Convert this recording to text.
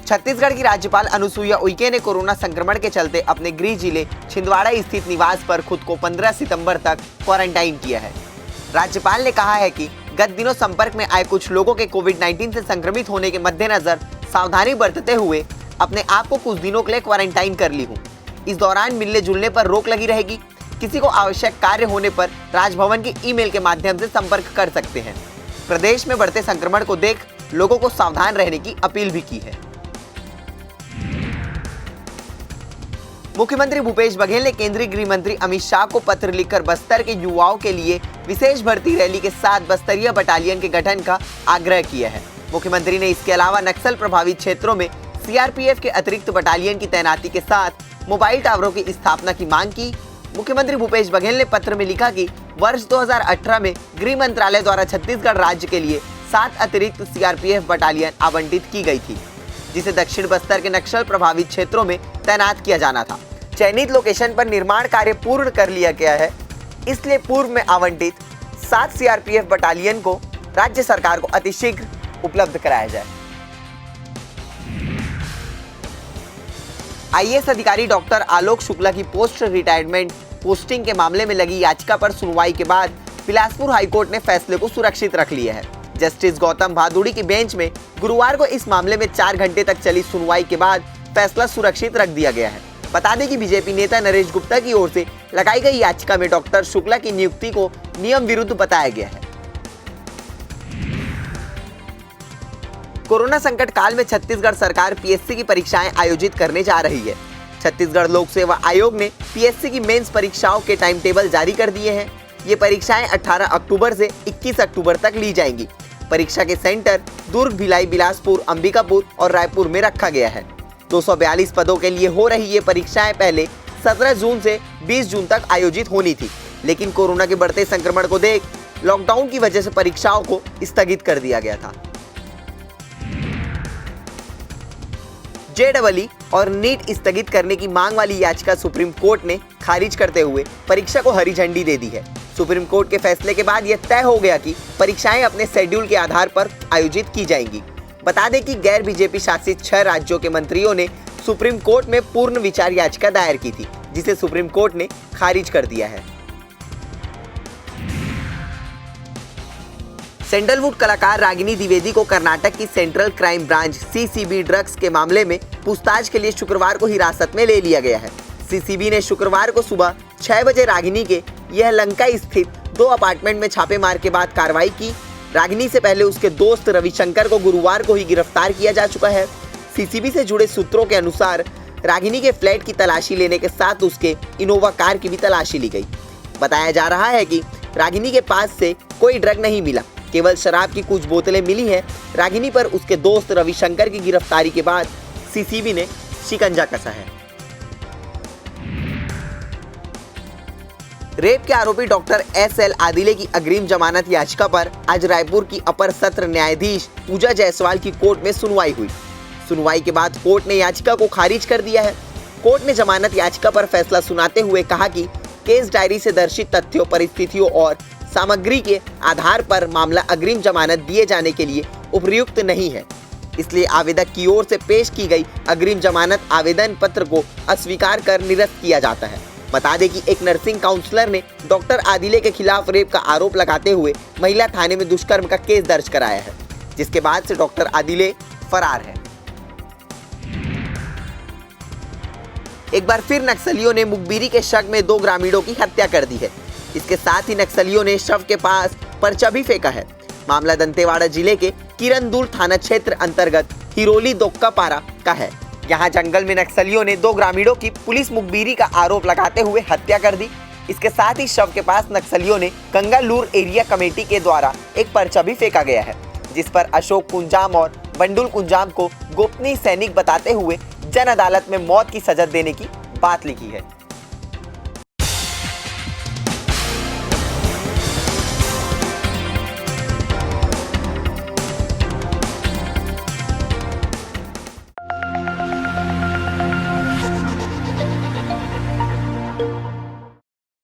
छत्तीसगढ़ की राज्यपाल अनुसुईया उइके ने कोरोना संक्रमण के चलते अपने गृह जिले छिंदवाड़ा स्थित निवास पर खुद को 15 सितंबर तक क्वारंटाइन किया है। राज्यपाल ने कहा है कि गत दिनों संपर्क में आए कुछ लोगों के कोविड-19 से संक्रमित होने के मद्देनजर सावधानी बरतते हुए अपने आप को कुछ दिनों के लिए क्वारंटाइन कर ली हूँ। इस दौरान मिलने जुलने पर रोक लगी रहेगी। किसी को आवश्यक कार्य होने पर राजभवन की ईमेल के माध्यम से संपर्क कर सकते हैं। प्रदेश में बढ़ते संक्रमण को देख लोगों को सावधान रहने की अपील भी की है। मुख्यमंत्री भूपेश बघेल ने केंद्रीय गृह मंत्री अमित शाह को पत्र लिखकर बस्तर के युवाओं के लिए विशेष भर्ती रैली के साथ बस्तरिया बटालियन के गठन का आग्रह किया है। मुख्यमंत्री ने इसके अलावा नक्सल प्रभावित क्षेत्रों में सीआरपीएफ के अतिरिक्त बटालियन की तैनाती के साथ मोबाइल टावरों की स्थापना की मांग की। मुख्यमंत्री भूपेश बघेल ने पत्र में लिखा कि वर्ष 2018 में गृह मंत्रालय द्वारा छत्तीसगढ़ राज्य के लिए 7 अतिरिक्त सीआरपीएफ बटालियन आवंटित की गई थी, जिसे दक्षिण बस्तर के नक्सल प्रभावित क्षेत्रों में तैनात किया जाना था। चयनित लोकेशन पर निर्माण कार्य पूर्ण कर लिया गया है, इसलिए पूर्व में आवंटित 7 सीआरपीएफ बटालियन को राज्य सरकार को अतिशीघ्र उपलब्ध कराया जाए। आईएएस अधिकारी डॉक्टर आलोक शुक्ला की पोस्ट रिटायरमेंट पोस्टिंग के मामले में लगी याचिका पर सुनवाई के बाद बिलासपुर हाईकोर्ट ने फैसले को सुरक्षित रख लिया है। जस्टिस गौतम भादुड़ी की बेंच में गुरुवार को इस मामले में 4 घंटे तक चली सुनवाई के बाद फैसला सुरक्षित रख दिया गया है। बता दें कि बीजेपी नेता नरेश गुप्ता की ओर से लगाई गई याचिका में डॉक्टर शुक्ला की नियुक्ति को नियम विरुद्ध बताया गया है। कोरोना संकट काल में छत्तीसगढ़ सरकार पीएससी की परीक्षाएं आयोजित करने जा रही है। छत्तीसगढ़ लोक सेवा आयोग ने पीएससी की मेंस परीक्षाओं के टाइम टेबल जारी कर दिए हैं। ये परीक्षाएं 18 अक्टूबर से 21 अक्टूबर तक ली जाएंगी। परीक्षा के सेंटर दुर्ग, भिलाई, बिलासपुर, अंबिकापुर और रायपुर में रखा गया है। 242 पदों के लिए हो रही ये परीक्षाएं पहले 17 जून से 20 जून तक आयोजित होनी थी, लेकिन कोरोना के बढ़ते संक्रमण को देख लॉकडाउन की वजह से परीक्षाओं को स्थगित कर दिया गया था। जेईई और नीट स्थगित करने की मांग वाली याचिका सुप्रीम कोर्ट ने खारिज करते हुए परीक्षा को हरी झंडी दे दी है। सुप्रीम कोर्ट के फैसले के बाद यह तय हो गया कि परीक्षाएं अपने शेड्यूल के आधार पर आयोजित की जाएंगी। बता दें कि गैर बीजेपी शासित 6 राज्यों के मंत्रियों ने सुप्रीम कोर्ट में पूर्ण विचार याचिका दायर की थी, जिसे सुप्रीम कोर्ट ने खारिज कर दिया है। सैंडलवुड कलाकार रागिनी द्विवेदी को कर्नाटक की central crime branch CCB drugs के मामले में पूछताछ के लिए शुक्रवार को हिरासत में ले लिया गया है। सीसीबी ने शुक्रवार को सुबह 6 बजे रागिनी के यह लंका स्थित 2 अपार्टमेंट में छापेमार के बाद कार्रवाई की। रागिनी से पहले उसके दोस्त रविशंकर को गुरुवार को ही गिरफ्तार किया जा चुका है। सीसीबी से जुड़े सूत्रों के अनुसार रागिनी के फ्लैट की तलाशी लेने के साथ उसके इनोवा कार की भी तलाशी ली गई। बताया जा रहा है कि रागिनी के पास से कोई ड्रग नहीं मिला, केवल शराब की कुछ बोतलें मिली हैं। रागिनी पर उसके दोस्त रविशंकर की गिरफ्तारी के बाद सीसीबी ने शिकंजा कसा है। रेप के आरोपी डॉक्टर एसएल आदिले की अग्रिम जमानत याचिका पर आज रायपुर की अपर सत्र न्यायाधीश पूजा जायसवाल की कोर्ट में सुनवाई हुई। सुनवाई के बाद कोर्ट ने याचिका को खारिज कर दिया है। कोर्ट ने जमानत याचिका पर फैसला सुनाते हुए कहा कि केस डायरी से दर्शित तथ्यों, परिस्थितियों और सामग्री के आधार पर मामला अग्रिम जमानत दिए जाने के लिए उपयुक्त नहीं है, इसलिए आवेदक की ओर से पेश की गई अग्रिम जमानत आवेदन पत्र को अस्वीकार कर निरस्त किया जाता है। बता दें कि एक नर्सिंग काउंसलर ने डॉक्टर आदिले के खिलाफ रेप का आरोप लगाते हुए महिला थाने में दुष्कर्म का केस दर्ज कराया है, जिसके बाद से डॉक्टर आदिले फरार है। एक बार फिर नक्सलियों ने मुखबिरी के शक में 2 ग्रामीणों की हत्या कर दी है। इसके साथ ही नक्सलियों ने शव के पास पर्चा भी फेंका है। मामला दंतेवाड़ा जिले के किरंदुल थाना क्षेत्र अंतर्गत हिरोली दोक्कापारा का है। यहाँ जंगल में नक्सलियों ने 2 ग्रामीणों की पुलिस मुखबिरी का आरोप लगाते हुए हत्या कर दी। इसके साथ ही शव के पास नक्सलियों ने कंगालूर एरिया कमेटी के द्वारा एक पर्चा भी फेंका गया है, जिस पर अशोक कुंजाम और बंडुल कुंजाम को गोपनीय सैनिक बताते हुए जन अदालत में मौत की सजा देने की बात लिखी है।